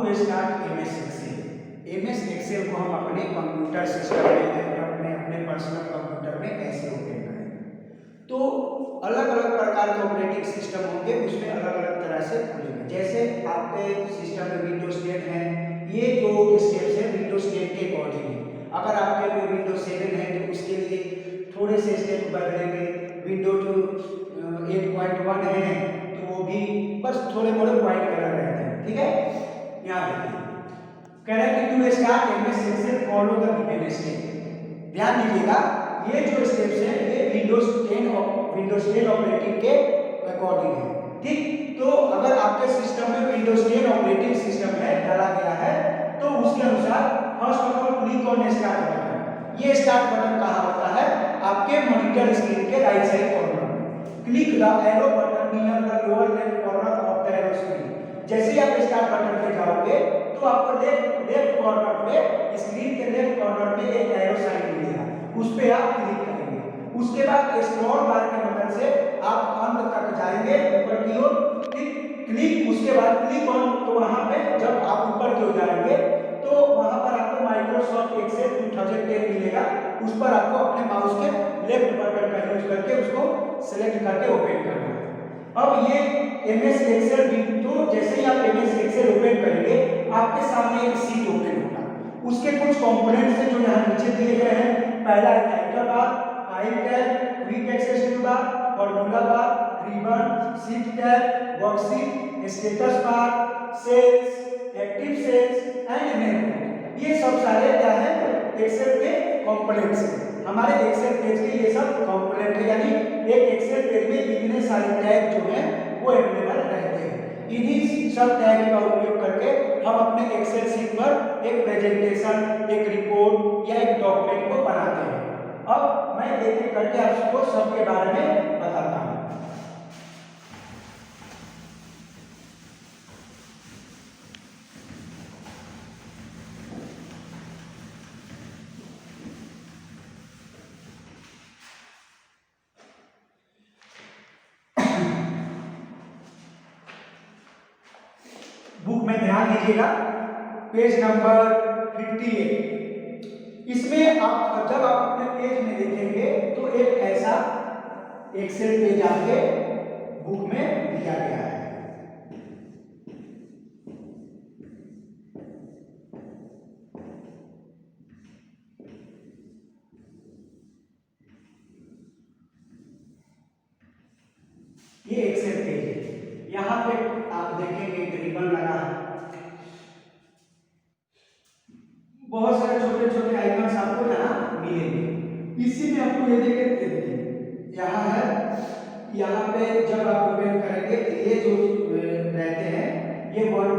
To start MS Excel. MS Excel को हम अपने कंप्यूटर सिस्टम में, लैपटॉप में, अपने पर्सनल कंप्यूटर में कैसे ओपन करें। तो अलग अलग प्रकार के ऑपरेटिंग सिस्टम होंगे, उसमें अलग अलग तरह से खुलेंगे। जैसे आपके सिस्टम में विंडोज 10 है, ये जो स्टेप्स है विंडोज 10 के अकॉर्डिंग है। अगर आपके में विंडोज 7 है तो उसके लिए थोड़े से स्टेप बदलेंगे। विंडोज 8.1 है तो वो भी बस थोड़े मोड़े पॉइंट अलग रहते हैं। ठीक है, यहाँ देखिए कह रहा है कि to start MS Excel follow the given step. ध्यान दीजिएगा, ये जो स्टेप्स हैं ये विंडोज 10 ऑपरेटिंग के अकॉर्डिंग है। ठीक, तो अगर आपके सिस्टम में विंडोज 10 ऑपरेटिंग सिस्टम है डाला गया है तो उसके अनुसार first of all click on start button. ये स्टार्ट बटन कहाँ होता है? आपके मॉनिटर स्क्रीन के राइट साइड कॉर्नर में। Click the arrow button near the lower left corner of the arrow screen. जैसे ही आप स्टार्ट बटन पे जाओगे तो आपको लेफ्ट कॉर्नर पे, स्क्रीन के लेफ्ट कॉर्नर पे एक एरो साइन मिलेगा, उस पे आप क्लिक करेंगे। उसके बाद स्क्रॉल बार के मदद से आप अंत तक जाएंगे ऊपर की ओर। क्लिक उसके बाद क्लिक ऑन, तो वहां पे जब आप ऊपर की ओर जाएंगे तो वहां पर आपको माइक्रोसॉफ्ट एक्सेल 2010 मिलेगा। उस पर आपको अपने माउस के लेफ्ट बटन का यूज करके उसको सेलेक्ट करके ओपन करना है। अब ये एमएस एक्सेल, तो जैसे ही आप एमएस एक्सेल ओपन करेंगे आपके सामने एक सीट ओपन होगा। उसके कुछ कंपोनेंट्स हैं जो यहाँ नीचे दिए गए हैं। पहला है title bar, file tab, quick access toolbar, formula bar, ribbon, sheet tab, worksheet, status bar, cells, active cells and menu. ये सब सारे क्या है? एक्सेल के कंपोनेंट्स हैं। हमारे एक्सेल पेज के ये सब कंपोनेंट है, यानी एक एक्सेल पेज में इतने सारे टैग जो हैं वो अवेलेबल रहते हैं। इन्हीं सब टैग का उपयोग करके हम अपने एक्सेल शीट पर एक प्रेजेंटेशन, एक रिपोर्ट या एक डॉक्यूमेंट को बनाते हैं। अब मैं एक एक करके आपको सबके बारे में बताता हूँ। बुक में ध्यान दीजिएगा, पेज नंबर 58। इसमें आप जब आप अपने पेज में देखेंगे तो एक ऐसा एक्सेल पेज आपके बुक में दिया गया है। ये एक्सेल पेज है। यहाँ पे आप देखेंगे एक रिबन लगा है, बहुत सारे छोटे छोटे आइकन्स आपको यहाँ मिलेंगे। इसी में आपको ये देखिए यहाँ है, यहाँ पे जब आप ओपन करेंगे तो ये जो रहते हैं ये 1 to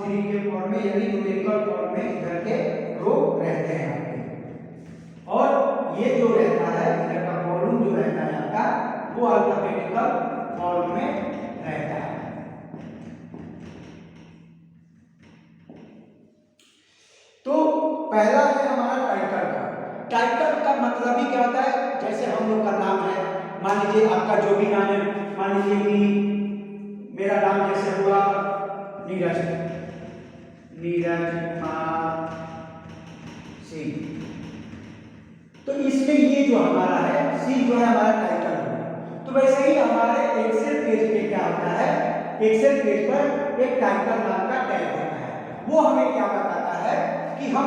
3 के फॉर्म में, यानी न्यूमेरिकल फॉर्म में इधर के रो रहते हैं आपके। और ये जो रहता है इधर का कॉलम जो रहता है आपका, वो अल्फाबेटिकल फॉर्म में रहता है। तो पहला है हमारा टाइटल का। टाइटल का मतलब ही क्या होता है? जैसे हम लोग का नाम है, मान लीजिए आपका जो भी नाम है, मान लीजिए कि मेरा नाम जैसे हुआ नीरज कुमार सिंह, तो इसमें ये जो हमारा है सिंह जो है हमारा टाइटल है। तो वैसे ही हमारे एक्सेल पेज पे क्या होता है? एक्सेल पेज पर एक टाइटल नाम का टैग होता है। वो हमें क्या बताता है कि हम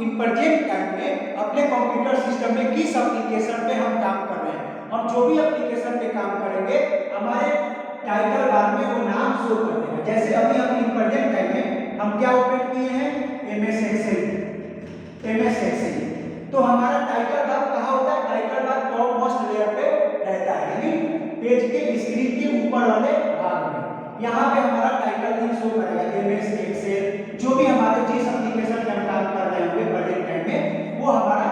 इन प्रेजेंट टाइम में अपने कंप्यूटर सिस्टम में किस एप्लीकेशन पे हम काम कर रहे हैं। हम जो भी एप्लीकेशन पे काम करेंगे हमारे टाइटल बार में वो नाम शो कर देगा। जैसे अभी हम इन प्रेजेंट टाइम में हम क्या ओपन किए हैं? MS Excel. तो हमारा टाइटल बार कहाँ होता है? Title bar top most layer पे रहता है, यानी पेज के स्क्रीन के ऊपर वाले भाग में। यहाँ पे हमारा टाइटल लिंक शो करेगा एमएस एक्सेल। जो भी हमारे जिस एप्लीकेशन में हम काम कर रहे होंगे प्रेजेंट टाइम में, वो हमारा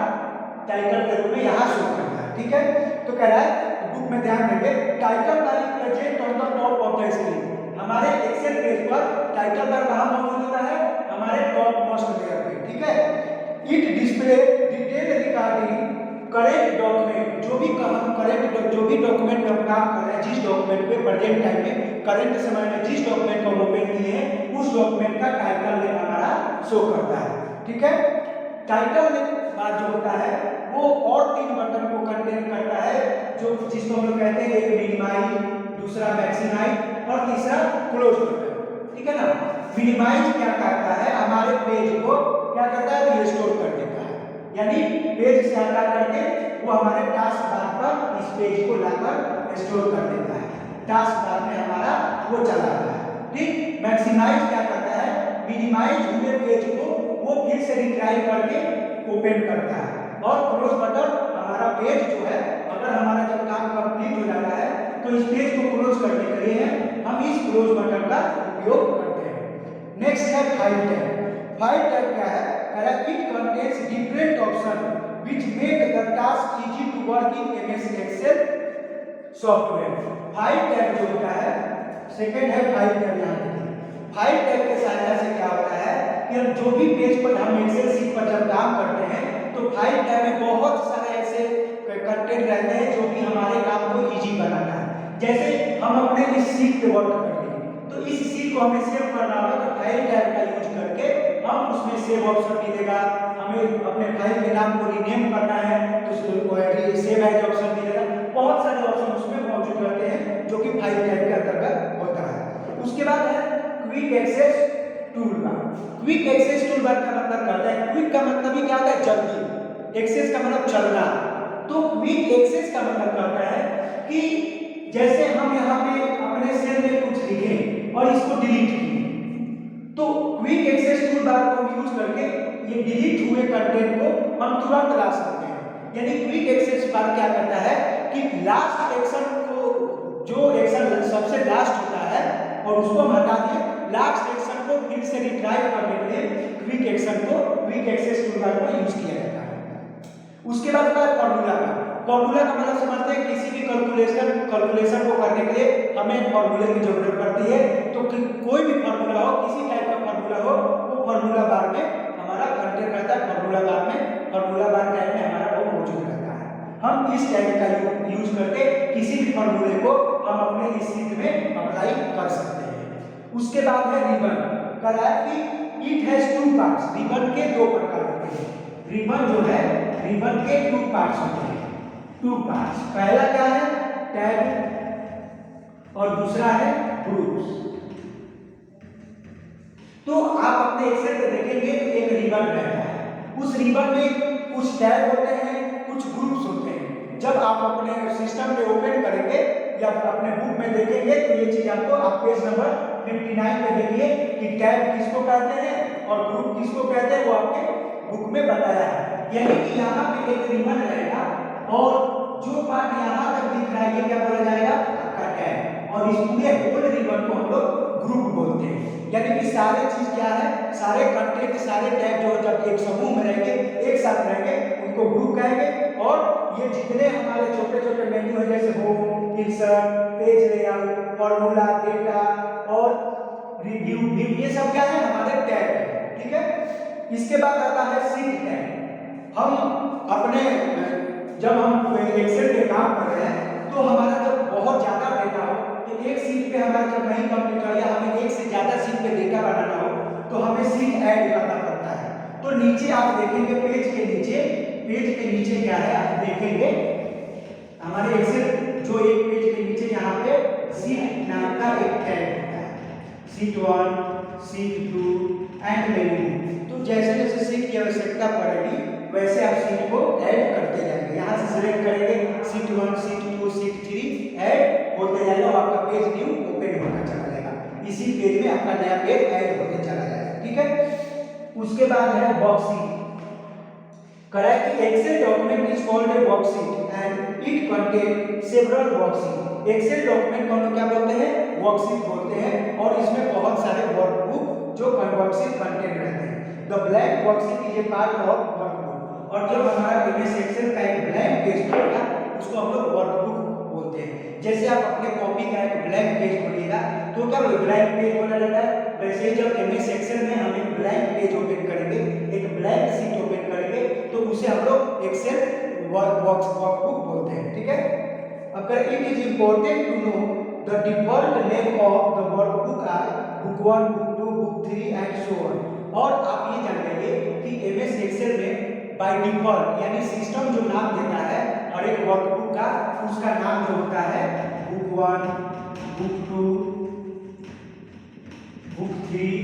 टाइटल के रूप में यहाँ शो करता है। ठीक है, तो कह रहा है बुक में ध्यान देंगे, title bar is present on the top of the screen. हमारे एक्सेल पेज पर टाइटल बार कहाँ मौजूद होता है? हमारे टॉप मोस्ट लेयर पे। ठीक है, it display detail regarding current document जो भी डॉक्यूमेंट में हम काम कर रहे हैं, जिस डॉक्यूमेंट पे प्रेजेंट टाइम में करंट समय में जिस डॉक्यूमेंट को हम ओपन किए हैं उस डॉक्यूमेंट का टाइटल नेम हमारा शो करता है। ठीक है, टाइटल नेम बाद जो होता है वो और 3 बटन को कंटेन करता है, जो जिसको हम लोग कहते हैं, एक मिनिमाइज, दूसरा मैक्सिमाइज और तीसरा क्लोज बटन। ठीक है ना। मिनिमाइज क्या करता है, हमारे पेज को क्या करता है, रिस्टोर कर देता है, यानी पेज से हटा करके वो हमारे टास्क बार पर इस पेज को लाकर स्टोर कर देता है, टास्क बार में हमारा वो चला आता है। ठीक। मैक्सिमाइज क्या करता है, मिनिमाइज हुए पेज को वो फिर से रिट्राइव करके ओपन करता है। और क्लोज बटन हमारा पेज जो है, अगर हमारा जब काम कंप्लीट हो जाता है तो इस पेज को क्लोज करने के लिए हम इस क्लोज बटन का उपयोग करते हैं। नेक्स्ट है फाइल टैब। फाइल टैब क्या है, it contains different option which make the task easy to work in MS Excel software. File tab जो होता है, सेकंड है फाइल टैब। यहाँ देखिए फाइल टैब के सहायता से क्या होता है कि हम जो भी पेज पर हम एक्सेल शीट पर जब काम करते हैं तो फाइल टैब में बहुत सारे ऐसे कंटेंट रहते हैं जो कि हमारे काम को इजी बनाता है। जैसे हम अपने इस शीट पे वर्क करते हैं तो इस शीट को हमें सेव करना होगा तो फाइल टैब का यूज करके हम उसमें सेव ऑप्शन मिलेगा, हमें अपने फाइल के नाम को रीनेम करना है तो उसको सेव एज ऑप्शन मिलेगा। बहुत सारे ऑप्शन उसमें मौजूद रहते हैं जो कि फाइल टैब के अंतर्गत होता है। उसके बाद है quick access toolbar. Quick access toolbar का मतलब करता है, क्विक का मतलब ही क्या होता है, जल्दी, एक्सेस का मतलब चलना। तो क्विक एक्सेस का मतलब करता है कि जैसे हम यहाँ पे अपने सेल में कुछ लिखे और इसको डिलीट किए तो क्विक एक्सेस टूलबार को यूज करके ये डिलीट हुए कंटेंट को हम तुरंत ला सकते हैं। यानी क्विक एक्सेस बार क्या करता है कि लास्ट एक्शन को, जो एक्शन सबसे लास्ट होता है और उसको हम हटा के लास्ट एक्शन को फिर से रिट्राइव करने के लिए क्विक एक्सेस टूलबार को यूज किया जाता है। उसके बाद आता है फॉर्मूला बार। फॉर्मूला का मतलब समझते हैं, किसी भी कैलकुलेशन को करने के लिए हमें फॉर्मूले की जरूरत पड़ती है। तो कोई भी फॉर्मूला हो, किसी टाइप का फॉर्मूला हो, वो फॉर्मूला बार में हमारा कंटेंट रहता है। फॉर्मूला बार टैब में हमारा वो मौजूद रहता है। हम इस टैब का यूज करके किसी भी फॉर्मूले को हम अपने इस शीट में अप्लाई कर सकते हैं। उसके बाद है रिबन। कहा है कि इट हैज 2 पार्ट्स। रिबन के 2 प्रकार होते हैं। रिबन जो है, रिबन के 2 पार्ट्स होते हैं। 2 पार्ट्स, पहला क्या है, टैग और दूसरा है ग्रुप्स। तो आप अपने एक्सेल में देखेंगे तो एक रिबन रहता है, उस रिबन में कुछ टैग होते हैं, कुछ ग्रुप्स होते हैं। जब आप अपने सिस्टम पे ओपन करेंगे या अपने बुक में देखेंगे तो ये चीज आपको, आप पेज नंबर 59 पे देखिए कि टैग किसको कहते हैं और ग्रुप किसको कहते हैं, वो आपके बुक में बताया है। यानी कि यहाँ पे एक रिबन रहेगा और जो पार्ट यहाँ तक दिख रहा है ये क्या बोला जाएगा, आपका टैग, और इस पूरे होल रिबन को हम लोग ग्रुप बोलते हैं। यानी कि सारे चीज क्या है, सारे कंटेंट, सारे टैग जो जब एक समूह में रहेंगे, एक साथ रहेंगे, उनको ग्रुप कहेंगे। और ये जितने हमारे छोटे छोटे मेन्यू है जैसे home, insert, page layout, formula, data और रिव्यू, ये सब क्या है, हमारे टैग है। ठीक है। इसके बाद आता है शीट टैग। हम अपने जब हम एक्सेल पे काम कर रहे हैं तो हमारा जब बहुत ज्यादा डेटा हो तो एक शीट पे हमारा जब नहीं कंप्लीट हो या हमें एक से ज्यादा शीट पे डेटा बनाना हो तो हमें शीट ऐड करना पड़ता है। तो नीचे आप देखेंगे पेज के नीचे क्या है, आप देखेंगे हमारे एक्सेल जो एक पेज के नीचे यहाँ पे शीट नाम का एक टैग होता है, शीट 1, शीट 2 एंड मेन्यू। तो जैसे जैसे शीट की आवश्यकता पड़ेगी वैसे आप शीट को ऐड करते जाएंगे। यहाँ से सिलेक्ट करेंगे शीट 1, शीट 2, शीट 3, ऐड होते जाएगा और आपका पेज न्यू ओपन होता चला जाएगा। इसी पेज में आपका नया पेज ऐड होते चला जाएगा। ठीक है। उसके बाद है वर्कशीट। कहा है कि Excel document is called a worksheet and it contain several worksheet. Excel document को हम क्या बोलते हैं, वर्कशीट बोलते हैं, और इसमें बहुत सारे वर्कबुक जो वर्कशीट कंटेंट रहते हैं। The blank worksheet is a part of workbook. और जब हमारा एमएस एक्सेल का एक ब्लैंक पेज होगा उसको हम लोग वर्कबुक बोलते हैं। जैसे आप अपने कॉपी का एक ब्लैंक पेज खोलिएगा तो क्या ब्लैंक पेज बोला जाता है, वैसे ही जब एमएस एक्सेल में हम एक ब्लैंक पेज ओपन करेंगे, एक ब्लैंक शीट ओपन करेंगे तो उसे हम लोग एक्सेल वर्कबुक बोलते हैं, ठीक है। अब कर it is important to know the default name of the workbook are book 1, book 2, book 3 and so on. और आप ये जान लीजिए कि एमएस एक्सेल में बाय डिफॉल्ट यानी सिस्टम जो नाम देता है हर एक वर्कबुक का, उसका नाम जो होता है book 1, book 2, book 3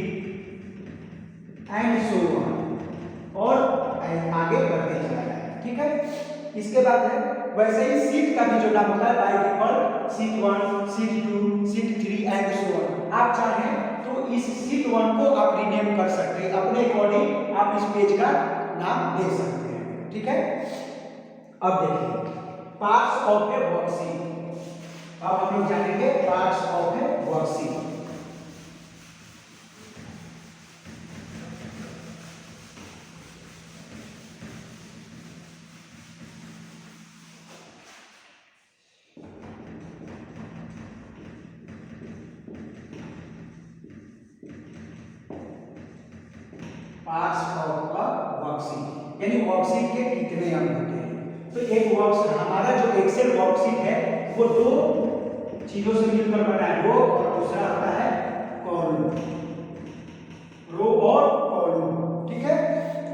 and so on, और आगे बढ़ते चला रहा है, ठीक है। इसके बाद है वैसे ही सीट का भी जो नाम होता है by default seat 1, seat 2, seat 3 and so on. आप चाहें तो इस सीट 1 को आप रीनेम कर सकते हैं, अपने अकॉर्डिंग आप इस पेज का नाम दे सकते हैं, ठीक है। अब देखिए पार्ट्स ऑफ ए वर्कशीट। अब हम लोग जानेंगे parts of A worksheet. Parts of a worksheet यानी वर्कशीट के कितने अंग होते हैं। तो एक वर्कशीट हमारा जो एक्सेल वर्कशीट है वो दो चीजों से मिलकर बना है, रो और दूसरा होता है कॉलम, रो और कॉलम, ठीक है।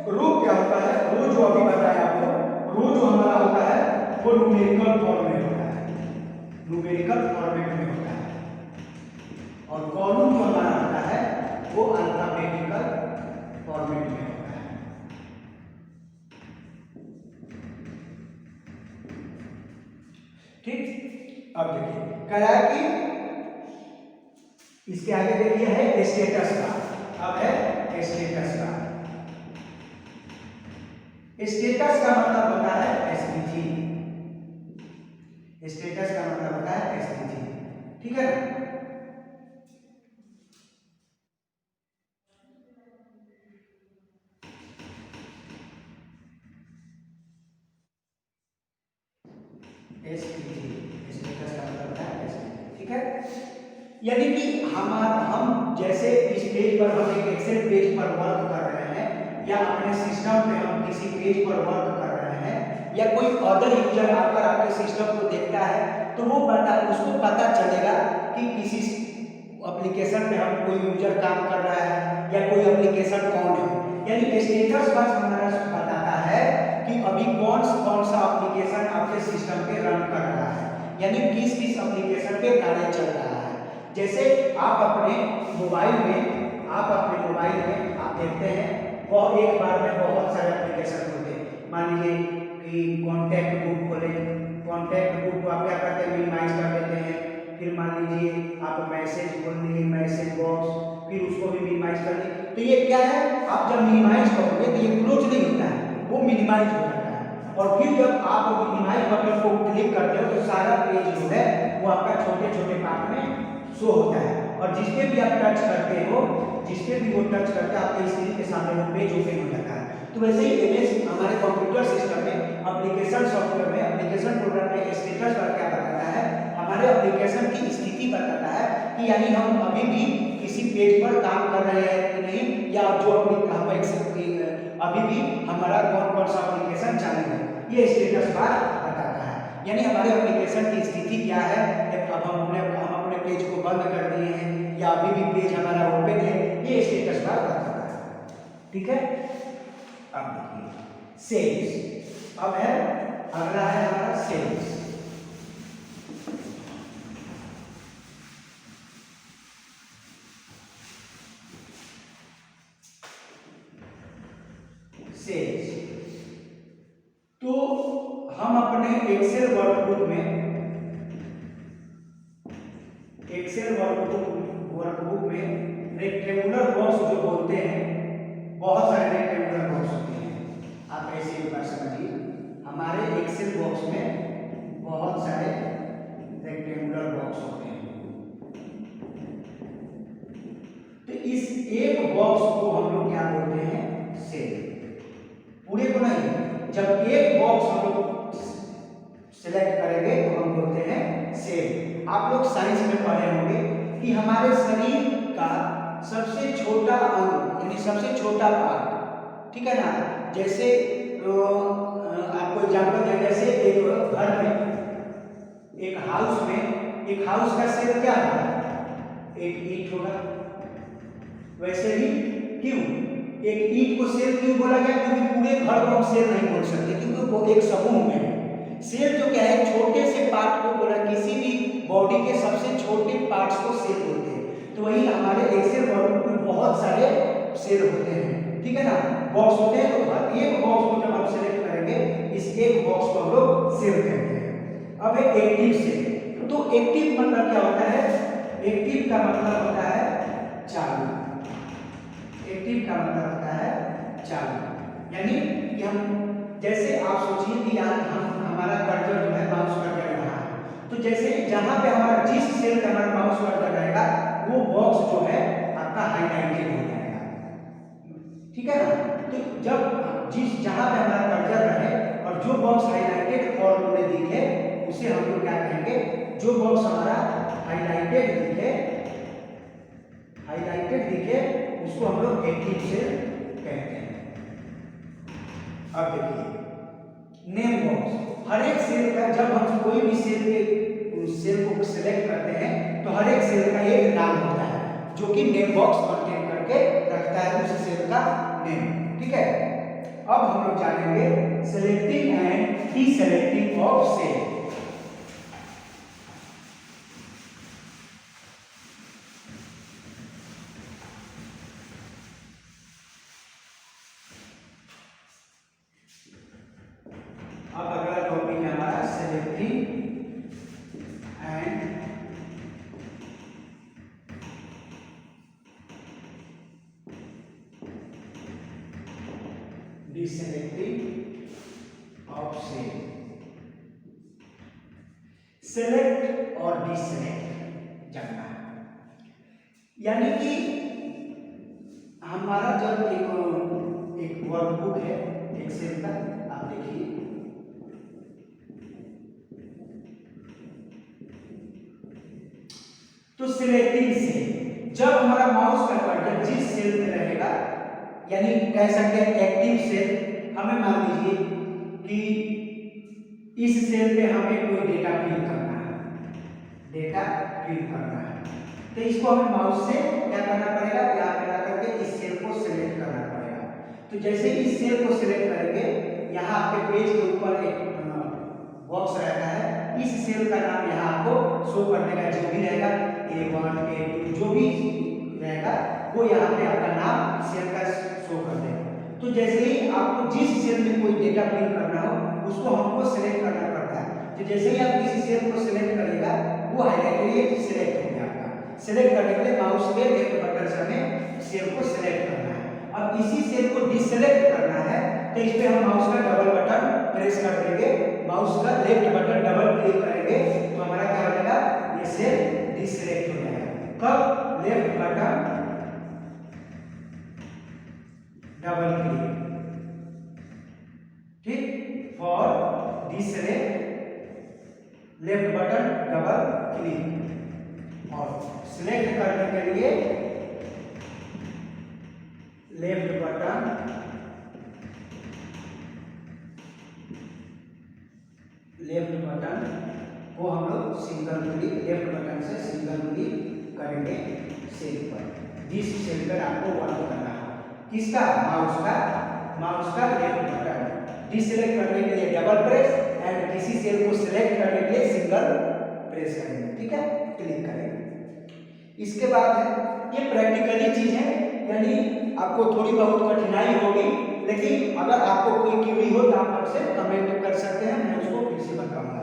रो क्या होता है, रो जो अभी बताया आपको, रो जो हमारा होता है वो न्यूमेरिकल फॉर्म में होता है, न्यूमेरिकल फॉर्मेट में होता है, और कॉलम जो हमारा होता है वो अल्फाबेटिकल फॉर्मेट में होता है। ठीक, अब देखिए कह रहा है कि इसके आगे देखिए है स्टेटस का। अब है स्टेटस का। स्टेटस का मतलब होता है एसटीजी। स्टेटस का मतलब होता है एसटीजी, ठीक है ना। एसटीजी स्टेटस का मतलब होता है एसटीजी, ठीक है। यानी कि हम जैसे इस पेज पर हम एक एक्सेल पेज पर वर्क कर रहे हैं, या अपने सिस्टम पे हम किसी पेज पर वर्क कर रहे हैं, या कोई अदर यूजर आकर आपके सिस्टम को देखता है तो वो उसको पता चलेगा कि किसी एप्लीकेशन पे हम कोई यूजर काम कर रहा है या कोई एप्लीकेशन कौन है। यानी स्टेटस बस हमारा बताता है कि अभी कौन सा एप्लीकेशन आपके सिस्टम पे रन कर रहा है, यानी किस एप्लीकेशन पे कार्य चल रहा है। जैसे आप अपने मोबाइल में आप देखते हैं वो एक बार में बहुत सारे एप्लीकेशन होते हैं। मान लीजिए कि कॉन्टैक्ट बुक खोले, कॉन्टैक्ट बुक को आप क्या करते हैं, मिनिमाइज कर देते हैं। फिर मान लीजिए आप मैसेज खोल लिए, मैसेज बॉक्स, फिर उसको भी मिनिमाइज कर लिए। तो ये क्या है, आप जब मिनिमाइज करोगे तो ये क्लोज नहीं होता है, वो मिनिमाइज हो जाता है। और फिर जब आप मिनिमाइज बटन को क्लिक करते हो तो सारा पेज जो है वो आपका छोटे छोटे पार्ट में शो होता है, और जिस पे भी आप टच करते हो, जिस पे भी वो टच करते हैं आपके स्क्रीन के सामने वो पेज ओपन हो जाता है। तो वैसे ही एमएस हमारे कंप्यूटर सिस्टम में एप्लीकेशन सॉफ्टवेयर में एप्लीकेशन प्रोग्राम में स्टेटस पर क्या बताता है, हमारे एप्लीकेशन की स्थिति बताता है कि यानी हम अभी भी किसी पेज पर काम कर रहे हैं कि नहीं, या जो अभी भी हमारा कौन सा एप्लीकेशन चालू है, ये स्टेटस बार बताता है। यानी हमारे एप्लीकेशन की स्थिति क्या है, अब हम अपने पेज को बंद कर दिए हैं या अभी भी पेज हमारा ओपन है, ये स्टेटस बार बताता है, ठीक है। अब देखिए सेल्स। अब है अगला है हमारा सेल्स। सेल्स तो हम अपने एक्सेल वर्कबुक में रेक्टेंगुलर बॉक्स जो बोलते हैं, बहुत सारे रेक्टेंगुलर बॉक्स होते हैं। आप ऐसे एक बार समझिए, हमारे एक्सेल बॉक्स में बहुत सारे रेक्टेंगुलर बॉक्स होते हैं। तो इस एक बॉक्स को हम लोग क्या बोलते हैं, सेल। पूरे को नहीं, जब एक बॉक्स हम लोग सिलेक्ट करेंगे तो हम बोलते हैं सेल। आप लोग साइंस में पढ़े होंगे कि हमारे शरीर का सबसे छोटा अंग यानी सबसे छोटा पार्ट, ठीक है ना। जैसे आपको एग्जांपल दें, जैसे एक घर में, एक हाउस का सेल क्या होगा, एक ईंट होगा। वैसे ही क्यों एक ईंट को सेल क्यों बोला गया, क्योंकि पूरे घर को हम सेल नहीं बोल सकते, क्योंकि वो एक समूह में है। सेल जो क्या है, छोटे से पार्ट को बोला, किसी भी बॉडी के सबसे छोटे पार्ट्स को सेल बोलते हैं। तो वही हमारे एक्सेल बॉडी में बहुत सारे सेल होते हैं, ठीक है ना, बॉक्स होते हैं। तो हर एक बॉक्स को जब हम सेलेक्ट करेंगे, इस एक बॉक्स को हम लोग सेल कहते हैं। अब है एक्टिव सेल। तो एक्टिव मतलब क्या होता है, एक्टिव का मतलब होता है चालू। एक्टिव का मतलब होता है चालू, यानी कि हम, जैसे आप सोचिए कि यार हमारा कर्सर जो है माउस कर्सर रहा है, तो जैसे जहां पे हमारा जिस सेल पे हमारा माउस कर्सर रहेगा, वो बॉक्स जो है आपका हाईलाइटेड हो जाएगा, ठीक है ना। तो जब जहां पे हमारा कर्सर रहे और जो बॉक्स हाईलाइटेड फॉर्म में दिखे, उसे हम लोग क्या कहेंगे, जो बॉक्स हमारा हाईलाइटेड दिखे उसको हम लोग एक्टिव सेल कहते हैं। अब देखिए नेम बॉक्स, हर एक सेल का, जब हम कोई भी सेल को सिलेक्ट करते हैं तो हर एक सेल का एक नाम होता है, जो कि नेम बॉक्स कंटेन करके रखता है उस सेल का नेम, ठीक है। अब हम लोग जानेंगे selecting and deselecting of cell. अब अगला टॉपिक है हमारा selecting and deselecting of cell. Select और डीसेलेक्ट जानना है, यानी कि हमारा जब एक वर्कबुक है एक्सेल का, आप देखिए, तो सिलेक्टिंग सेल, जब हमारा माउस का कर्सर जिस सेल में रहेगा, यानी कह सकते हैं एक्टिव सेल, हमें मान लीजिए कि इस सेल पे हमें कोई डेटा फिल करना है, तो इसको हमें माउस से क्या करना पड़ेगा, यहाँ पे ला करके इस सेल को सिलेक्ट करना पड़ेगा। तो जैसे इस सेल को सिलेक्ट करेंगे, यहाँ आपके पेज के ऊपर एक बॉक्स रहता है, इस सेल का नाम यहाँ आपको शो कर देगा, जो भी रहेगा A1 A2 जो भी रहेगा वो यहाँ पे आपका नाम सेल का शो कर देगा। तो जैसे ही आपको जिस सेल में कोई डेटा फिल करना हो, उसको हमको सिलेक्ट करना पड़ता है। तो जैसे ही आप किसी सेल को सिलेक्ट करिएगा, वो हाईलाइटेड सिलेक्ट हो गया आपका। सिलेक्ट करने के लिए माउस के लेफ्ट बटन से हमें सेल को सिलेक्ट करना है। अब इसी सेल को डिसेलेक्ट करना है, तो इस पे हम माउस का डबल बटन प्रेस कर देंगे, माउस का लेफ्ट बटन डबल क्लिक करेंगे, तो हमारा क्या हो जाएगा, ये सेल डिसेलेक्ट हो जाएगा। कब, लेफ्ट बटन डबल क्लिक, ठीक, for deselect left button double click, और सिलेक्ट करने के लिए लेफ्ट बटन को हम लोग सिंगल क्लिक, लेफ्ट बटन से सिंगल क्लिक करेंगे सेल पर, जिस सेल पर आपको वर्क करना है, किसका, माउस का लेफ्ट बटन, डिसेलेक्ट करने के लिए डबल प्रेस, एंड किसी सेल को सिलेक्ट करने के लिए सिंगल प्रेस करेंगे, ठीक है, क्लिक करेंगे। इसके बाद है, ये प्रैक्टिकली चीज है, यानी आपको थोड़ी बहुत कठिनाई होगी, लेकिन अगर आपको कोई क्वेरी हो तो आप हमसे कमेंट कर सकते हैं, मैं उसको फिर से बताऊंगा।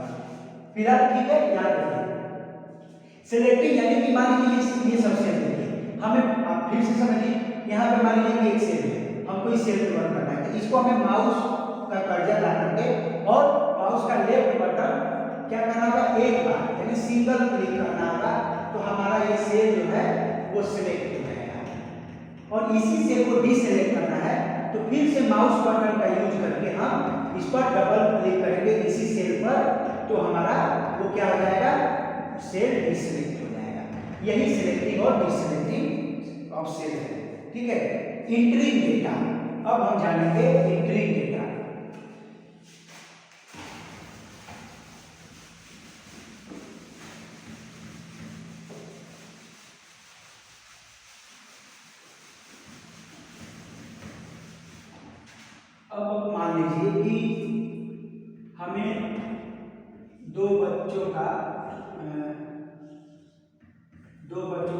फिलहाल ठीक है, याद रखिए सिलेक्टिंग, यानी कि मान लीजिए ये सब सेल देखिए, हमें आप फिर से समझिए, यहाँ पे मान लीजिए एक सेल है, हमको इस सेल पे वर्क करना है, तो इसको हमें माउस का कर्सर ला करके और माउस का लेफ्ट बटन क्या करना होगा, एक बार यानी सिंगल क्लिक करना होगा, तो हमारा ये सेल जो है वो सिलेक्ट हो जाएगा। और इसी सेल को डीसेलेक्ट करना है, तो फिर से माउस बटन का यूज करके हम इस पर डबल क्लिक करेंगे इसी सेल पर, तो हमारा वो क्या हो जाएगा, सेल डिसेलेक्ट हो जाएगा। यही सिलेक्टिंग और डिसेलेक्टिंग ऑफ सेल है, ठीक है। इंटरिंग डेटा, अब हम जानेंगे इंटरिंग डेटा। अब मान लीजिए कि हमें दो बच्चों का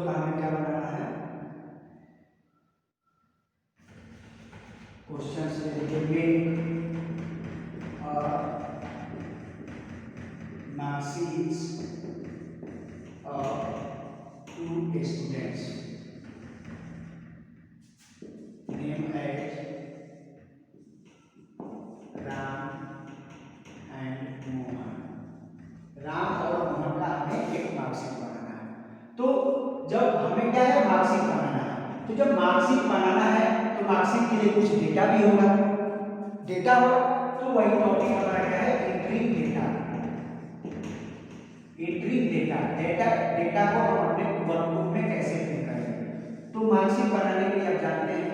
हमें क्या बनाना है, क्वेश्चन से marksheets of two students named as Ram and Mohan. Ram और मोहन का हमें एक मार्कशीट बनाना है। तो जब हमें क्या है, मार्कशीट बनाना है, तो जब मार्कशीट बनाना है तो मार्कशीट के लिए कुछ डेटा भी होगा, डेटा होगा, तो वही टॉपिक हमारा क्या है, entering data. Entering data, data को हम अपने वर्कबुक में कैसे एंट्री करेंगे। तो मार्कशीट बनाने के लिए आप जानते हैं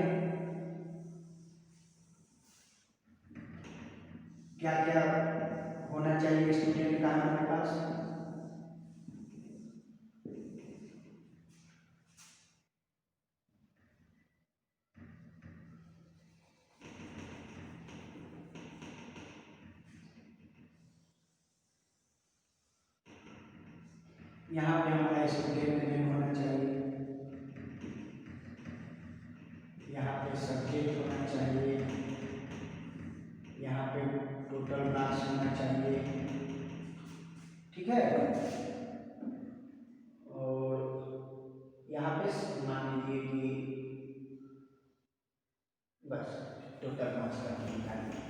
क्या क्या होना चाहिए स्टूडेंट का हमारे पास। यहाँ पे हमारा स्टूडेंट नेम होना चाहिए, यहाँ पे सब्जेक्ट होना चाहिए, यहाँ पे टोटल मार्क्स होना चाहिए, ठीक है। और यहाँ पे मान लीजिए कि बस टोटल मार्क्स का निकालिए,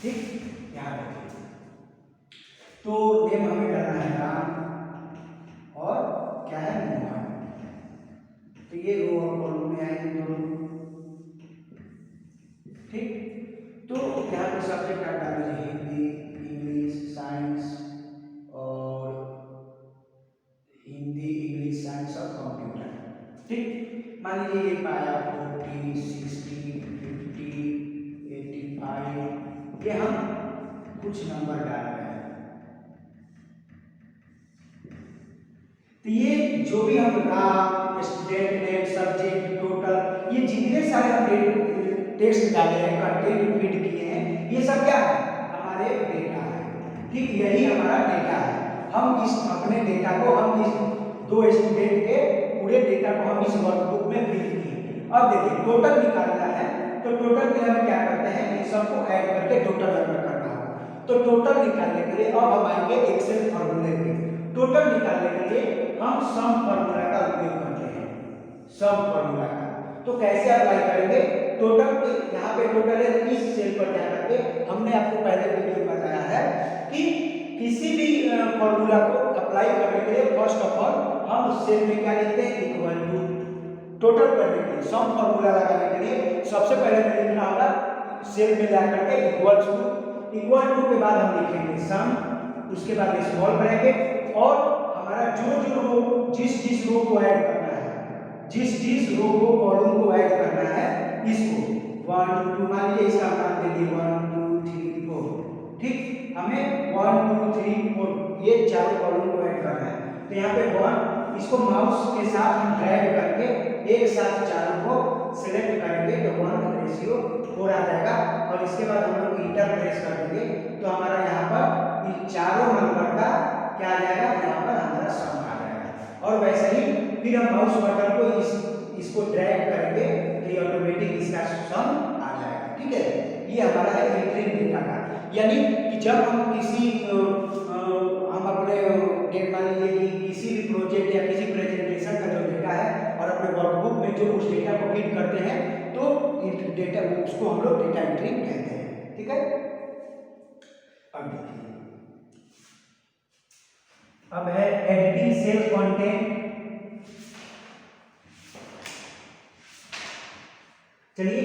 ठीक। यहाँ देखिए तो नेम हमें डालना है राम और क्या है, मोहन। तो ये रो और कॉलम में आएंगे दोनों, ठीक। तो यहाँ पे सब्जेक्ट आप डाल दीजिए हिंदी, इंग्लिश, साइंस, और हिंदी, इंग्लिश, साइंस और कंप्यूटर, ठीक। मान लीजिए ये पाया 40, 60, 50, 85, ये हम कुछ नंबर डाल रहे हैं। तो ये जो भी हम नाम, स्टूडेंट नेम, सब्जेक्ट, टोटल, ये जितने सारे हम टेक्स्ट डाले हैं, कंटेंट फीड किए हैं, ये सब क्या है, हमारे डेटा है, ठीक। यही हमारा डेटा है। हम इस अपने डेटा को, हम इस दो स्टूडेंट के पूरे डेटा को हम इस वर्कबुक में फिल किए। अब देखिए टोटल निकालना है, तो टोटल के लिए हम क्या करते हैं, इन सबको ऐड करके टोटल नंबर करना होगा। तो टोटल निकालने के लिए अब हम आएंगे एक्सेल फॉर्मूले पे। टोटल निकालने के लिए हम सम फॉर्मूला का उपयोग करते हैं, सम फॉर्मूला का। तो कैसे अप्लाई करेंगे, टोटल यहाँ पे टोटल है, इस सेल पर जा करके हमने आपको पहले वीडियो में बताया है कि किसी भी फॉर्मूला को अप्लाई करने के लिए फर्स्ट ऑफ ऑल हम उस सेल में क्या लिखते हैं, इक्वल टू। टोटल करने के लिए, सम फॉर्मूला लगाने के लिए सबसे पहले हमें लिखना होगा सेल में जा करके इक्वल टू के बाद हम लिखेंगे सम, उसके बाद स्मॉल ब्रैकेट, और हमारा जो रो, जिस रो को ऐड करना है, जिस रो को, कॉलम को ऐड करना है, इसको 1 2 मान लीजिए, इसका नाम दे दिए 1 2 3 4, ठीक। हमें 1 2 3 4 ये चारों कॉलम को ऐड करना है। तो यहाँ पे 1, इसको माउस के साथ हम ड्रैग करके एक साथ चारों को सिलेक्ट करेंगे तो 1:4 आ जाएगा, और इसके बाद हम लोग इंटर प्रेस कर देंगे तो हमारा यहाँ पर इन चारों नंबर का क्या आ जाएगा, यहाँ पर हमारा सम आ जाएगा। और वैसे ही फिर हम माउस बटन को इसको ड्रैग करेंगे तो ये ऑटोमेटिक इसका सम आ जाएगा, ठीक है। ये हमारा है एंट्रिंग डेटा का, यानी कि जब हम किसी हम अपने मान लीजिए कि किसी भी प्रोजेक्ट या किसी प्रेजेंटेशन का जो डेटा है और अपने वर्कबुक में जो उस डेटा को फीड करते हैं, तो डेटा उसको हम लोग डेटा एंट्रिंग कहते हैं, ठीक है। अब देखिए, अब है एडिटिंग सेल कंटेंट। चलिए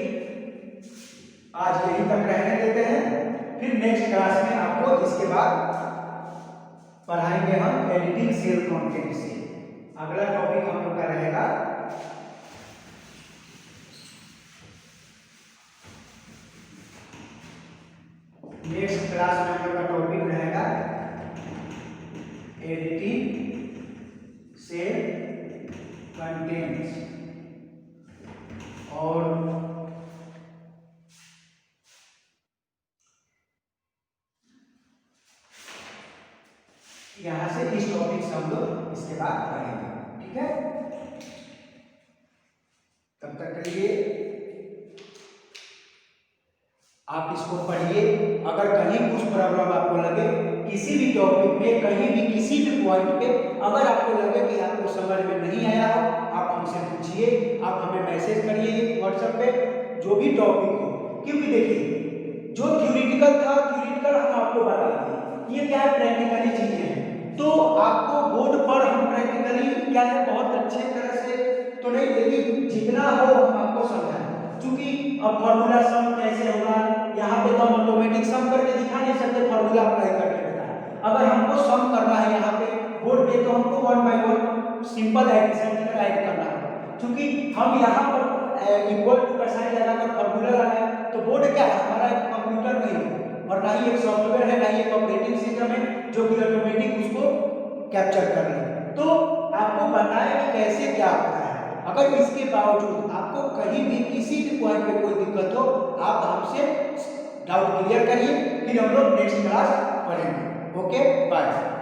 आज यहीं तक रहने देते हैं, फिर नेक्स्ट क्लास में आपको इसके बाद पढ़ाएंगे हम एडिटिंग सेल कंटेंट से। अगला टॉपिक हम लोग का रहेगा नेक्स्ट क्लास में हम लोग का टॉपिक रहेगा एडिटिंग सेल कंटेंट्स, और यहाँ से इस टॉपिक से हम लोग इसके बाद पढ़ेंगे, ठीक है। तब तक के लिए आप इसको पढ़िए। अगर कहीं कुछ प्रॉब्लम आपको लगे किसी भी टॉपिक में, कहीं भी किसी भी पॉइंट पे अगर आपको लगे कि आपको समझ में नहीं आया हो, आप हमसे पूछिए, आप हमें मैसेज करिए व्हाट्सएप पे, जो भी टॉपिक हो। क्योंकि देखिए जो थ्योरेटिकल था, थ्योरेटिकल हम आपको बता दें, ये क्या है, प्रैक्टिकली चीजें हैं। तो आपको बोर्ड पर हम प्रैक्टिकली क्या है बहुत अच्छे तरह से तो नहीं, लेकिन जितना हो हम आपको समझाएं। क्योंकि अब फॉर्मूला सम कैसे होगा, यहाँ पे तो हम ऑटोमेटिक सम करके दिखा नहीं सकते, फॉर्मूला अप्लाई करके बता। अगर हमको सम करना है यहाँ पे बोर्ड पे, तो हमको 1 बाय 1 सिंपल एडिशन की तरह ऐड करना है। क्योंकि हम यहाँ पर इक्वल टू का साइन लगाकर फॉर्मूला लगाए, तो बोर्ड क्या है, हमारा एक कंप्यूटर नहीं है और ना ही एक सॉफ्टवेयर है, ना ही एक ऑपरेटिंग सिस्टम है जो कि ऑटोमेटिक उसको कैप्चर कर ले। तो आपको बताएं कि कैसे क्या होता है। अगर इसके बावजूद आपको कहीं भी किसी भी पॉइंट पे कोई दिक्कत हो, आप हमसे डाउट क्लियर करिए, फिर हम लोग नेक्स्ट क्लास पढ़ेंगे। Okay, bye.